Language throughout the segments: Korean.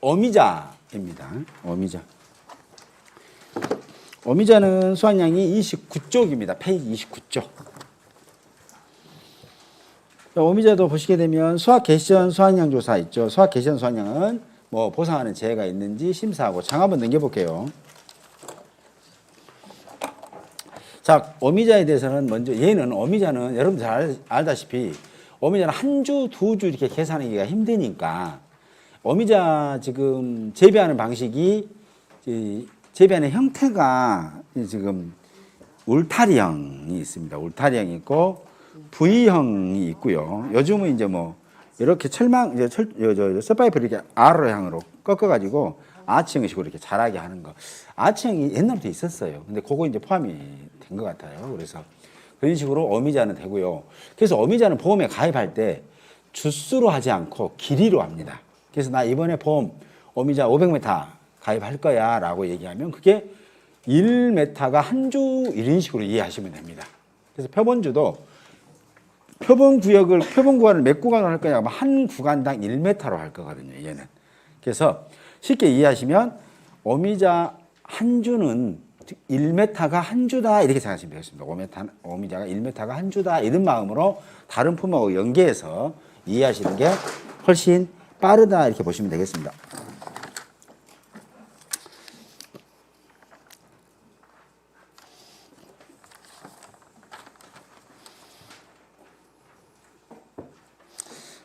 어미자입니다. 어미자. 어미자는 수확량이 29쪽입니다. 페이지 29쪽. 어미자도 보시게 되면 수확 개시 전 수확량 조사 있죠. 수확 개시 전 수확량은 뭐 보상하는 재해가 있는지 심사하고 장 한번 넘겨볼게요. 자, 어미자에 대해서는 먼저 얘는 어미자는 여러분들 잘 알다시피 어미자는 한 주, 두 주 이렇게 계산하기가 힘드니까 어미자 지금 재배하는 방식이 재배하는 형태가 지금 울타리형이 있습니다. 울타리형이 있고 V형이 있고요. 요즘은 이제 뭐 이렇게 이제 쇠파이프를 이렇게 R형으로 꺾어가지고 아치형식으로 이렇게 자라게 하는 거. 아치형이 옛날부터 있었어요. 근데 그거 이제 포함이 된 것 같아요. 그래서 그런 식으로 어미자는 되고요. 그래서 어미자는 보험에 가입할 때 주수로 하지 않고 길이로 합니다. 그래서 나 이번에 보험 어미자 500m 가입할 거야 라고 얘기하면 그게 1m가 한 주 이런 식으로 이해하시면 됩니다. 그래서 표본주도 표본 구간을 몇 구간으로 할 거냐? 한 구간당 1m로 할 거거든요, 얘는. 그래서 쉽게 이해하시면 어미자 한 주는 1m가 한 주다 이렇게 생각하시면 되겠습니다. 어미자가 1m가 한 주다 이런 마음으로 다른 품목하고 연계해서 이해하시는 게 훨씬 빠르다 이렇게 보시면 되겠습니다.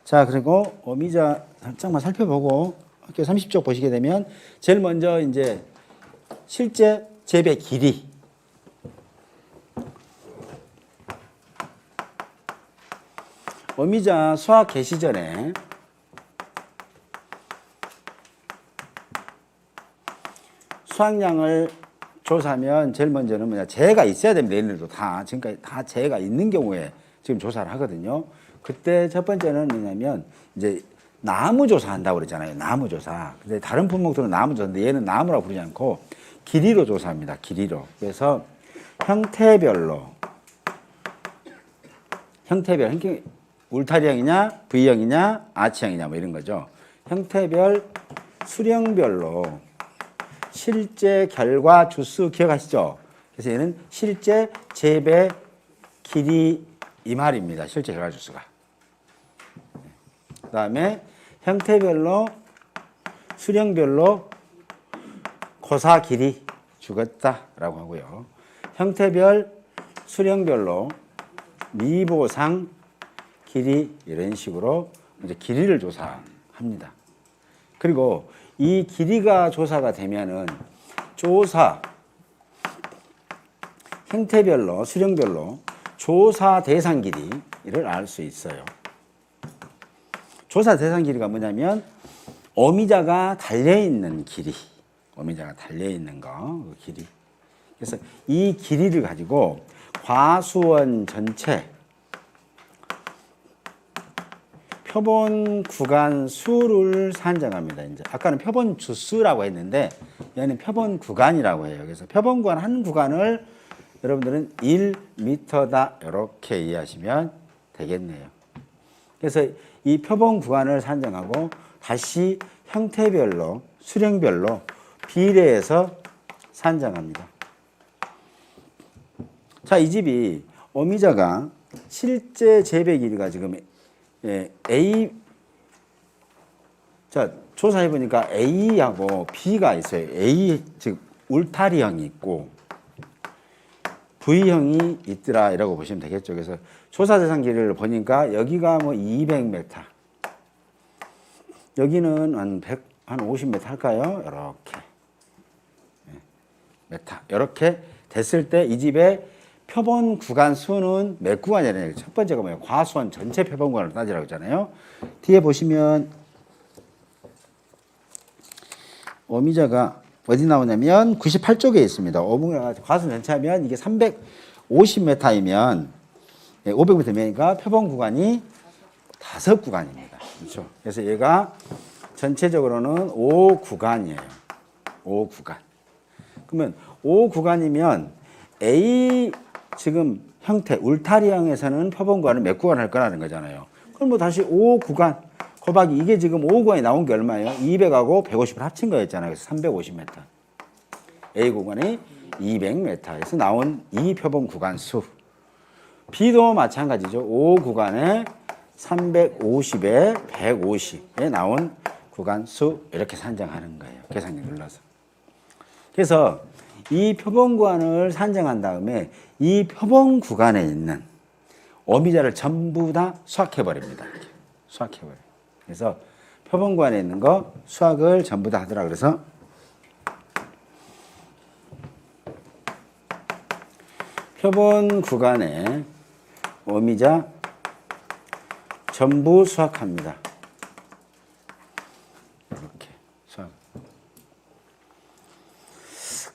자, 그리고 어미자 살짝만 살펴보고 학교 30쪽 보시게 되면 제일 먼저 이제 실제 재배 길이. 어미자 수확 개시 전에 수확량을 조사하면 제일 먼저는 뭐냐, 재해가 있어야 됩니다. 얘네들도 다 지금까지 다 재해가 있는 경우에 지금 조사를 하거든요. 그때 첫 번째는 뭐냐면 이제 나무 조사한다고 그랬잖아요. 나무 조사. 근데 다른 품목들은 나무 조사인데 얘는 나무라고 부르지 않고 길이로 조사합니다. 길이로. 그래서 형태별 울타리형이냐 V형이냐 아치형이냐 뭐 이런 거죠. 형태별 수령별로 실제 결과 주수 기억하시죠? 그래서 얘는 실제 재배 길이 이 말입니다. 실제 결과 주수가. 그 다음에 형태별로 수령별로 고사 길이 죽었다라고 하고요. 형태별 수령별로 미보상 길이 이런 식으로 이제 길이를 조사합니다. 그리고 이 길이가 조사가 되면은 형태별로 수령별로 조사 대상 길이를 알 수 있어요. 조사 대상 길이가 뭐냐면 어미자가 달려있는 길이. 어미자가 달려있는 거, 그 길이. 그래서 이 길이를 가지고 과수원 전체 표본 구간 수를 산정합니다. 이제 아까는 표본 주수라고 했는데 얘는 표본 구간이라고 해요. 그래서 표본 구간 한 구간을 여러분들은 1m다 이렇게 이해하시면 되겠네요. 그래서 이 표본 구간을 산정하고 다시 형태별로 수령별로 비례해서 산정합니다. 자, 이 집이 어미자가 실제 재배 길이가 지금 자, 조사해 보니까 A하고 B가 있어요. A 즉 울타리형이 있고 V형이 있더라 이라고 보시면 되겠죠. 그래서 조사 대상 길이를 보니까 여기가 뭐 200m, 여기는 한 50m 할까요? 이렇게 메타 이렇게 됐을 때 이 집의 표본 구간 수는 몇 구간이냐면 첫 번째가 뭐예요? 과수원 전체 표본 구간을 따지라고 했잖아요. 뒤에 보시면 어미자가 어디 나오냐면 98쪽에 있습니다. 과수원 전체 하면 이게 350m이면 500m이니까 표본 구간이 5구간입니다. 그렇죠? 그래서 얘가 전체적으로는 5구간이에요. 5구간. 그러면 5구간이면 A 지금 형태 울타리형에서는 표본 구간을 몇 구간 할 거라는 거잖아요. 그럼 뭐 다시 5구간 곱하기 이게 지금 5 구간이 나온 게 얼마예요? 200하고 150을 합친 거였잖아요. 그래서 350m. A 구간이 200m에서 나온 이 표본 구간 수. B도 마찬가지죠. O 구간에 350에 150에 나온 구간 수 이렇게 산정하는 거예요. 계산기 눌러서. 그래서 이 표본 구간을 산정한 다음에 이 표본 구간에 있는 오미자를 전부 다 수확해 버립니다. 수확해 버려요. 그래서 표본 구간에 있는 거 수확을 전부 다 하더라. 그래서 표본 구간에 오미자 전부 수확합니다. 이렇게 수확.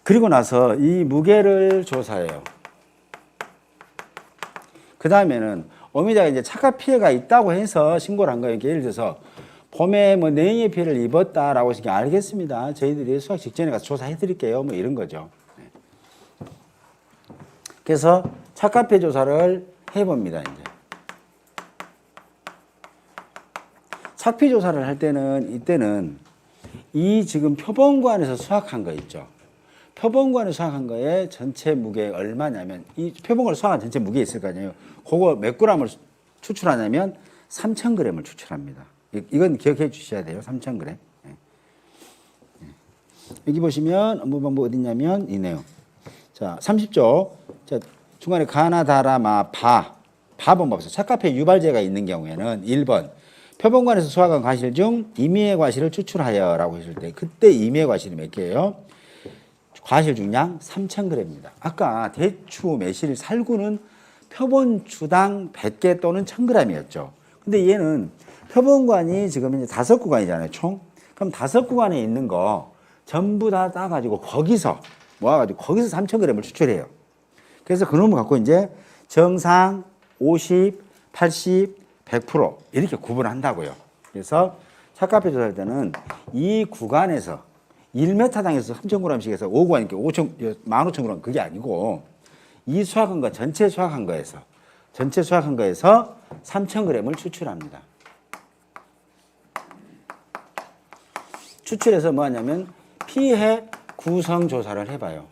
그리고 나서 이 무게를 조사해요. 그 다음에는 오미자가 이제 착화 피해가 있다고 해서 신고를 한 거예요. 예를 들어서 봄에 뭐 냉해 피해를 입었다라고 해서 알겠습니다. 저희들이 수확 직전에 가서 조사해 드릴게요. 뭐 이런 거죠. 그래서 착화 피해 조사를 해봅니다. 이제 착피 조사를 할 때는 이때는 이 지금 표본관에서 수확한 거 있죠. 표본관에 수확한 거에 전체 무게 얼마냐면 이 표본관을 수확한 전체 무게 있을 거 아니에요. 그거 몇 g을 추출하냐면 3,000g을 추출합니다. 이건 기억해 주셔야 돼요. 3,000g. 여기 보시면 업무 방법 어디 있냐면 이네요. 자, 30조. 자, 중간에 가나다라마 방법에서 착화폐 유발제가 있는 경우에는 1번 표본관에서 수확한 과실 중 임의의 과실을 추출하여라고 했을 때 그때 임의의 과실이 몇 개예요? 과실 중량 3,000g입니다. 아까 대추, 매실, 살구는 표본주당 100개 또는 1,000g이었죠. 근데 얘는 표본관이 지금 이제 5구간이잖아요, 총. 그럼 5구간에 있는 거 전부 다 따가지고 거기서 모아가지고 거기서 3,000g을 추출해요. 그래서 그놈을 갖고 이제 정상, 50, 80, 100% 이렇게 구분한다고요. 그래서 착화폐 조사할 때는 이 구간에서 1m당에서 3,000g씩 해서 5구간이니까 15,000g 그게 아니고 이 수확한 거 전체 수확한 거에서 3,000g을 추출합니다. 추출해서 뭐 하냐면 피해 구성 조사를 해봐요.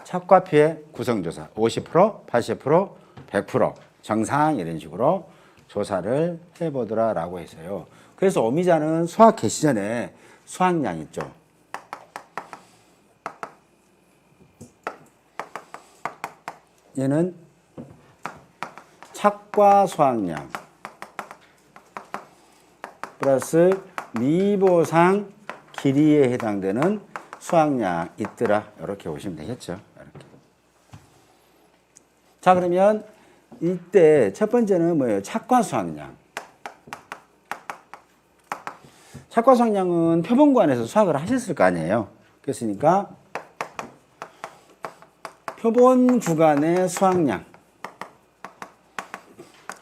착화 피해 구성 조사 50%, 80%, 100% 정상 이런 식으로 조사를 해보더라라고 했어요. 그래서 오미자는 수확 개시 전에 수확량 있죠. 얘는 착과 수확량 플러스 미보상 길이에 해당되는 수확량 있더라. 이렇게 보시면 되겠죠. 이렇게. 자, 그러면 이때 첫 번째는 뭐예요? 착과 수확량. 착과 수확량은 표본관에서 수확을 하셨을 거 아니에요. 그랬으니까 표본 구간의 수확량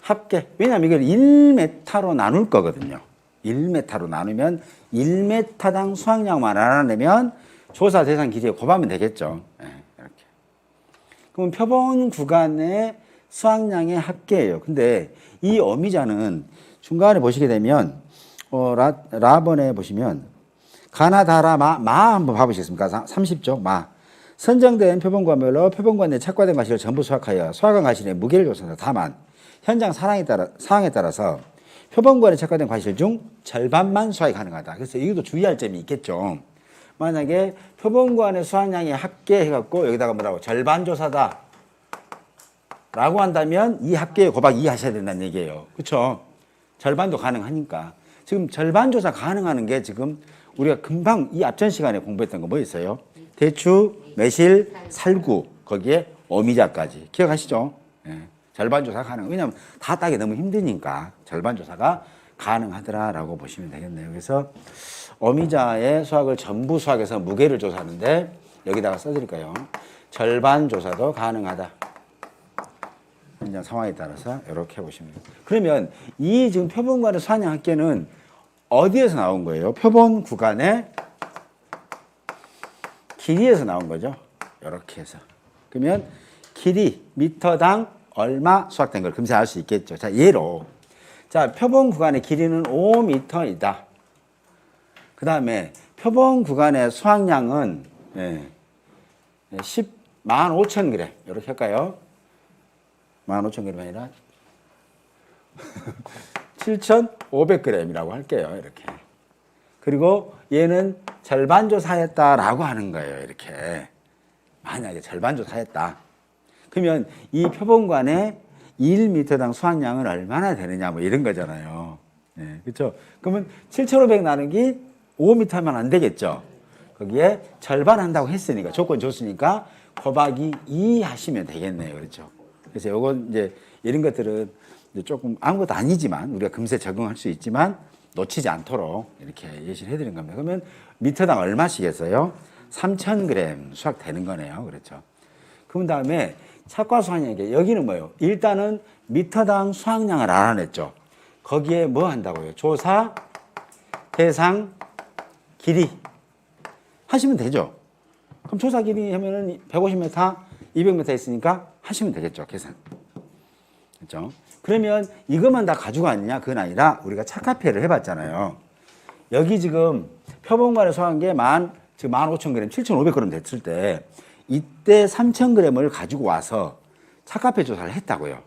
합계. 왜냐하면 이걸 1m로 나눌 거거든요. 1m로 나누면 1m당 수확량만 알아내면 조사 대상 기지에 곱하면 되겠죠. 네, 이렇게. 그럼 표본 구간의 수확량의 합계예요. 근데 이 어미자는 중간에 보시게 되면 라번에 보시면 가나다라 마 한번 봐보시겠습니까? 30조 마. 선정된 표본관별로 표본관 내 착과된 과실을 전부 수확하여 수확한 과실의 무게를 조사한다. 다만 현장 상황에 따라서 표본관에 착과된 과실 중 절반만 수확이 가능하다. 그래서 이것도 주의할 점이 있겠죠. 만약에 표본관의 수확량이 합계해갖고 여기다가 뭐라고 절반 조사다 라고 한다면 이 합계에 곱하기 2 하셔야 된다는 얘기예요. 그렇죠? 절반도 가능하니까. 지금 절반 조사 가능하는 게 지금 우리가 금방 이 앞전 시간에 공부했던 거 뭐 있어요? 대추, 매실, 살구, 거기에 어미자까지. 기억하시죠? 예. 절반 조사 가능. 왜냐하면 다 따기 너무 힘드니까 절반 조사가 가능하더라라고 보시면 되겠네요. 그래서 어미자의 수확을 전부 수확해서 무게를 조사하는데 여기다가 써드릴까요? 절반 조사도 가능하다. 현장 상황에 따라서 이렇게 보시면 됩니다. 그러면 이 지금 표본관의 수확량 합계는 어디에서 나온 거예요? 표본 구간의 길이에서 나온 거죠. 이렇게 해서. 그러면 길이 미터당 얼마 수확된 걸 금세 알 수 있겠죠. 자, 예로 자, 표본 구간의 길이는 5m이다. 그 다음에 표본 구간의 수확량은 15,000g. 이렇게 할까요? 15,000g이 아니라 7,500g이라고 할게요. 이렇게. 그리고 얘는 절반 조사했다라고 하는 거예요. 이렇게. 만약에 절반 조사했다. 그러면 이 표본관의 1m당 수확량은 얼마나 되느냐 뭐 이런 거잖아요. 네, 그렇죠? 그러면 7,500 나누기 5m면 안 되겠죠. 거기에 절반 한다고 했으니까 조건 줬으니까 곱하기 2 하시면 되겠네요. 그렇죠? 그래서 요건 이제 이런 것들은 이제 조금 아무것도 아니지만 우리가 금세 적응할 수 있지만 놓치지 않도록 이렇게 예시를 해드린 겁니다. 그러면 미터당 얼마씩했어요? 3,000g 수확되는 거네요. 그렇죠? 그런 다음에 착과 수확량이 여기는 뭐예요? 일단은 미터당 수확량을 알아냈죠. 거기에 뭐 한다고요? 조사, 대상, 길이 하시면 되죠. 그럼 조사 길이 하면은 150m, 200m 있으니까 하시면 되겠죠. 계산. 그렇죠? 그러면 이것만 다 가져갔느냐? 그건 아니라 우리가 착화폐를 해봤잖아요. 여기 지금 표본관에 소화한 게 15,000g, 7,500g 됐을 때 이때 3,000g을 가지고 와서 착화폐 조사를 했다고요.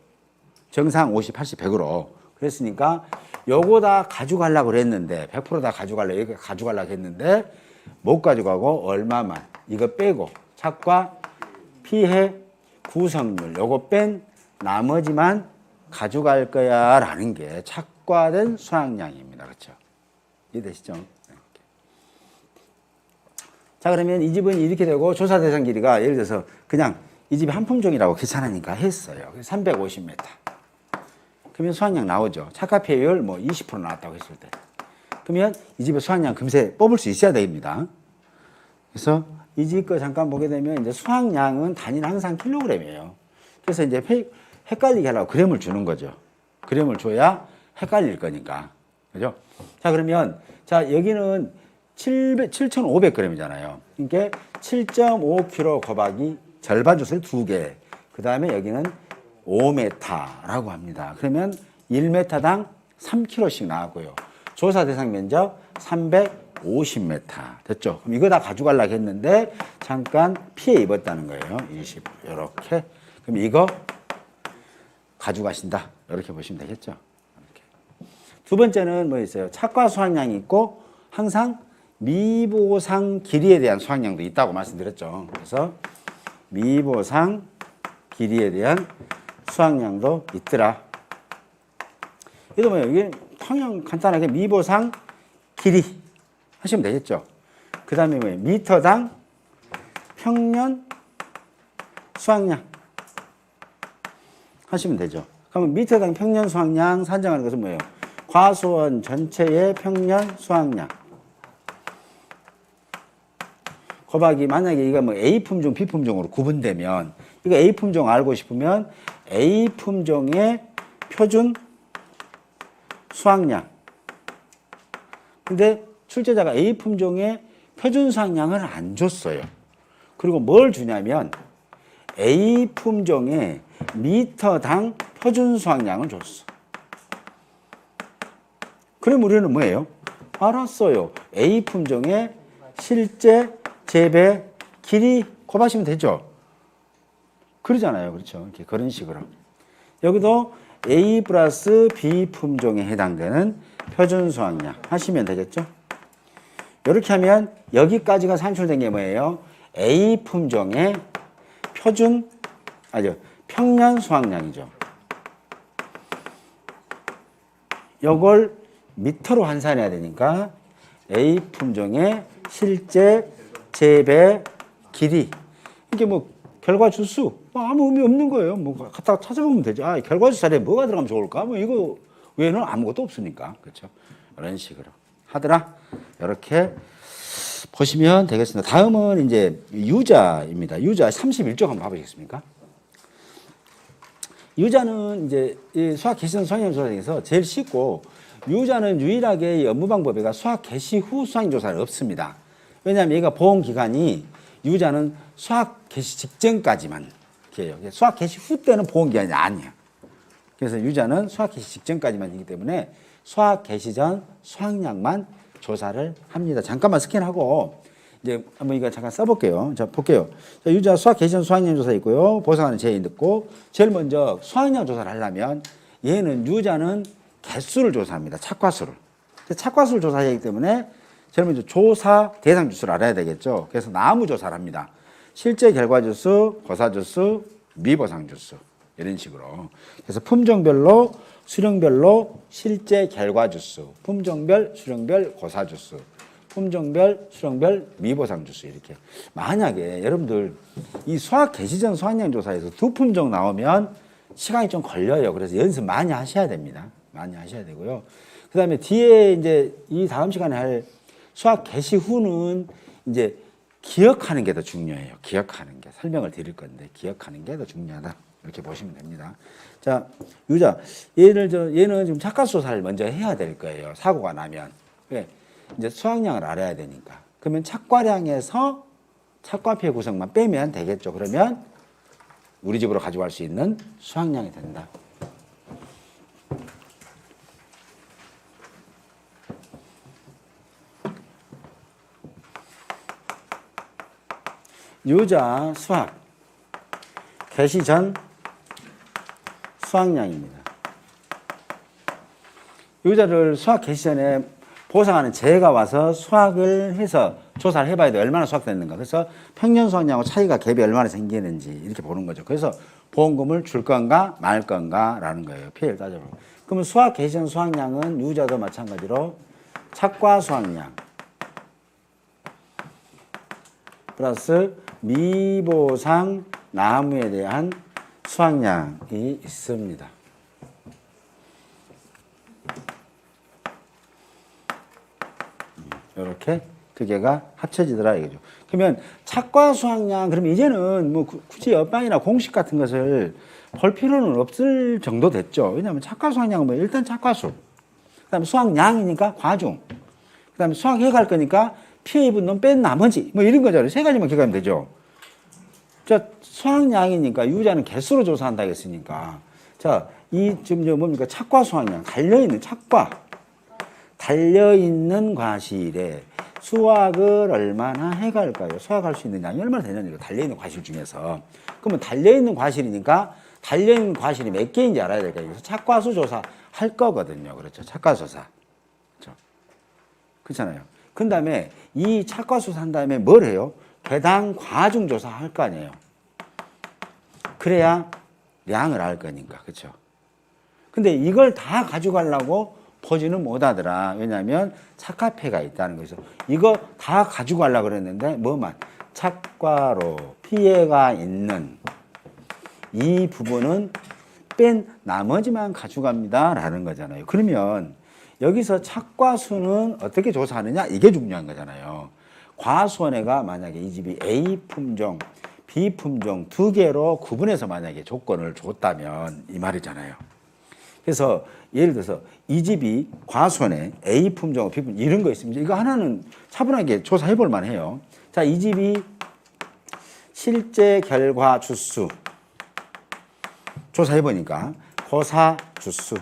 정상 50, 80, 100으로. 그랬으니까 요거 다 가져가려고 그랬는데 100% 다 가져가려고 했는데 못 가져가고 얼마만 이거 빼고 착과 피해 구성률 요거 뺀 나머지만 가져갈 거야 라는 게 착과된 수확량입니다. 그렇죠? 이해되시죠? 자, 그러면 이 집은 이렇게 되고 조사 대상 길이가 예를 들어서 그냥 이 집이 한 품종이라고 귀찮으니까 했어요. 350m. 그러면 수확량 나오죠. 착화폐율 뭐 20% 나왔다고 했을 때. 그러면 이 집의 수확량 금세 뽑을 수 있어야 됩니다. 그래서 이 집 거 잠깐 보게 되면 이제 수확량은 단위는 항상 킬로그램이에요. 그래서 이제 헷갈리게 하려고 그램을 주는 거죠. 그램을 줘야 헷갈릴 거니까. 그죠? 자, 그러면 자, 여기는 7,500g이잖아요. 그러니까 7.5kg 곱하기 절반 줬어요. 2개. 그 다음에 여기는 5m라고 합니다. 그러면 1m당 3kg씩 나왔고요. 조사 대상 면적 350m. 됐죠? 그럼 이거 다 가져가려고 했는데 잠깐 피해 입었다는 거예요. 20. 이렇게. 그럼 이거 가져가신다. 이렇게 보시면 되겠죠? 이렇게. 두 번째는 뭐 있어요? 착과 수확량이 있고 항상 미보상 길이에 대한 수확량도 있다고 말씀드렸죠. 그래서 미보상 길이에 대한 수확량도 있더라. 이거 뭐예요? 이게 그냥 간단하게 미보상 길이 하시면 되겠죠. 그 다음에 뭐예요? 미터당 평년 수확량 하시면 되죠. 그러면 미터당 평년 수확량 산정하는 것은 뭐예요? 과수원 전체의 평년 수확량 곱하기 만약에 이거 뭐 A 품종, B 품종으로 구분되면 이거 A 품종 알고 싶으면 A 품종의 표준 수확량. 근데 출제자가 A 품종의 표준 수확량을 안 줬어요. 그리고 뭘 주냐면 A 품종의 미터당 표준 수확량을 줬어. 그럼 우리는 뭐예요? 알았어요. A 품종의 실제 재배 길이 곱하시면 되죠. 그러잖아요. 그렇죠. 이렇게 그런 식으로. 여기도 A 플러스 B 품종에 해당되는 표준 수확량 하시면 되겠죠. 이렇게 하면 여기까지가 산출된 게 뭐예요? A 품종의 평년 수확량이죠. 이걸 미터로 환산해야 되니까 A 품종의 실제 재배 길이. 이게 뭐 결과 주수 아무 의미 없는 거예요. 뭐 갖다가 찾아보면 되죠. 아, 결과 주사에 뭐가 들어가면 좋을까? 뭐 이거 외에는 아무것도 없으니까. 그렇죠? 이런 식으로 하더라. 이렇게 보시면 되겠습니다. 다음은 이제 유자입니다. 유자 31쪽 한번 봐보시겠습니까? 유자는 이제 수학 개시전 수학량 조사에서 제일 쉽고 유자는 유일하게 업무 방법에가 수학 개시 후 수학량 조사는 없습니다. 왜냐하면 얘가 보험 기간이 유자는 수학 개시 직전까지만 해요. 수학 개시 후 때는 보험 기간이 아니야. 그래서 유자는 수확 개시 직전까지만이기 때문에 수확 개시 전 수확량만 조사를 합니다. 잠깐만 스캔하고 이제 한번 이거 잠깐 써볼게요. 자, 볼게요. 자, 유자 수확 개시 전 수확량 조사 있고요. 보상하는 제인 듣고 제일 먼저 수확량 조사를 하려면 얘는 유자는 개수를 조사합니다. 착과수를. 착과수를 조사해야 하기 때문에 제일 먼저 조사 대상 주수를 알아야 되겠죠. 그래서 나무 조사를 합니다. 실제 결과 주수, 고사 주수, 미보상 주수 이런 식으로. 그래서 품종별로 수령별로 실제 결과 주수, 품종별, 수령별, 고사 주수, 품종별, 수령별, 미보상 주수 이렇게. 만약에 여러분들 이 수확 개시 전 수확량 조사에서 두 품종 나오면 시간이 좀 걸려요. 그래서 연습 많이 하셔야 됩니다. 많이 하셔야 되고요. 그 다음에 뒤에 이제 이 다음 시간에 할 수확 개시 후는 이제 기억하는 게 더 중요해요. 기억하는 게. 설명을 드릴 건데 기억하는 게 더 중요하다. 이렇게 보시면 됩니다. 자, 유자. 얘는 지금 착과수 조사를 먼저 해야 될 거예요. 사고가 나면. 왜? 이제 수확량을 알아야 되니까. 그러면 착과량에서 착과피해 구성만 빼면 되겠죠. 그러면 우리 집으로 가져갈 수 있는 수확량이 된다. 유자 수확 개시 전 수확량입니다. 유자를 수확 개시 전에 보상하는 재가 와서 수확을 해서 조사를 해봐야 돼. 얼마나 수확됐는가. 그래서 평년 수확량하고 차이가 갭이 얼마나 생기는지 이렇게 보는 거죠. 그래서 보험금을 줄 건가 말 건가라는 거예요. 피해를 따져보면. 그러면 수확 개시 전 수확량은 유자도 마찬가지로 착과 수확량 플러스 미보상 나무에 대한 수확량이 있습니다. 이렇게 두 개가 합쳐지더라 이거죠. 그러면 착과 수확량 그러면 이제는 뭐 굳이 옆방이나 공식 같은 것을 볼 필요는 없을 정도 됐죠. 왜냐하면 착과 수확량은 뭐 일단 착과수, 그다음에 수확량이니까 과중, 그다음에 수확해 갈 거니까 피해 입은 놈 뺀 나머지 뭐 이런 거잖아요. 세 가지만 기억하면 되죠. 자, 수확량이니까 유자는 개수로 조사한다 했으니까 자, 이 지금 저 뭡니까? 착과 수확량 달려있는 착과 달려있는 과실에 수확을 얼마나 해갈까요? 수확할 수 있는 양이 얼마나 되냐는 거 달려있는 과실 중에서. 그러면 달려있는 과실이니까 달려있는 과실이 몇 개인지 알아야 될까요? 그래서 착과수 조사 할 거거든요. 그렇죠. 착과조사. 그렇죠. 그렇잖아요. 그 다음에 이 착과수 산 다음에 뭘 해요? 개당 과중 조사 할 거 아니에요. 그래야 량을 알 거니까. 그렇죠. 근데 이걸 다 가져가려고 포지는 못 하더라. 왜냐하면 착화폐가 있다는 거죠. 이거 다 가져가려고 그랬는데 뭐만 착과로 피해가 있는 이 부분은 뺀 나머지만 가져갑니다 라는 거잖아요. 그러면 여기서 착과수는 어떻게 조사하느냐 이게 중요한 거잖아요. 과수원회가 만약에 이 집이 A 품종, B 품종 두 개로 구분해서 만약에 조건을 줬다면 이 말이잖아요. 그래서 예를 들어서 이 집이 과수원에 A 품종, B 품종 이런 거 있습니다. 이거 하나는 차분하게 조사해 볼 만해요. 자, 이 집이 실제 결과 주수 조사해 보니까 고사 주수,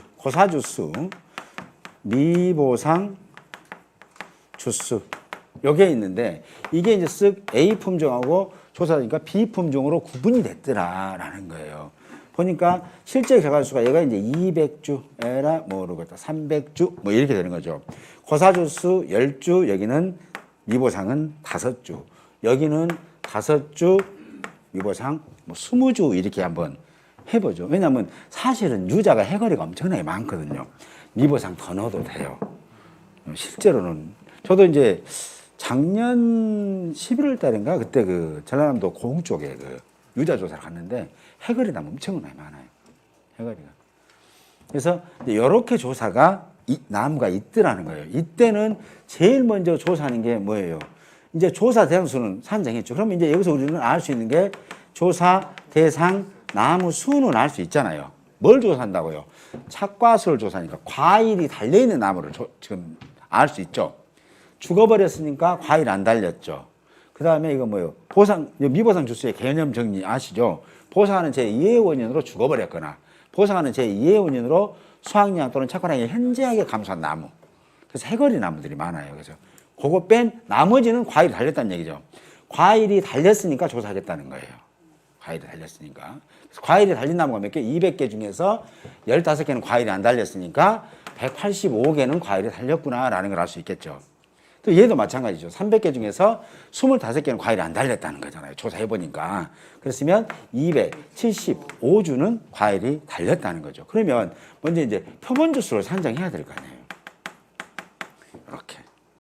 미보상 주수 요게 있는데 이게 이제 쓱 A 품종하고 조사하니까 B 품종으로 구분이 됐더라라는 거예요. 보니까 실제 결과수가 얘가 이제 200주, 에라 모르겠다, 300주 뭐 이렇게 되는 거죠. 고사주수 10주, 여기는 미보상은 5주, 여기는 5주, 미보상 뭐 20주 이렇게 한번 해보죠. 왜냐하면 사실은 유자가 해거리가 엄청나게 많거든요. 미보상 더 넣어도 돼요. 실제로는 저도 이제 작년 11월 달인가 그때 그 전라남도 고흥 쪽에 그 유자 조사를 갔는데 해거리 나무 엄청나게 많아요. 해거리가. 그래서 이렇게 조사가 나무가 있더라는 거예요. 이때는 제일 먼저 조사하는 게 뭐예요? 이제 조사 대상수는 산정했죠. 그러면 이제 여기서 우리는 알 수 있는 게 조사 대상 나무 수는 알 수 있잖아요. 뭘 조사한다고요? 착과수를 조사하니까 과일이 달려있는 나무를 지금 알 수 있죠. 죽어버렸으니까 과일 안 달렸죠. 그 다음에 이거 뭐예요? 보상, 미보상 주수의 개념 정리 아시죠? 보상하는 제 2의 원인으로 죽어버렸거나 보상하는 제2의 원인으로 수확량 또는 착과량이 현저하게 감소한 나무. 그래서 해거리 나무들이 많아요. 그래서 그거 뺀 나머지는 과일이 달렸다는 얘기죠. 과일이 달렸으니까 조사하겠다는 거예요. 과일이 달렸으니까. 그래서 과일이 달린 나무가 몇 개? 200개 중에서 15개는 과일이 안 달렸으니까 185개는 과일이 달렸구나라는 걸 알 수 있겠죠. 또 얘도 마찬가지죠. 300개 중에서 25개는 과일이 안 달렸다는 거잖아요. 조사해보니까. 그랬으면 275주는 과일이 달렸다는 거죠. 그러면 먼저 이제 표본주 수를 산정해야 될 거 아니에요. 이렇게.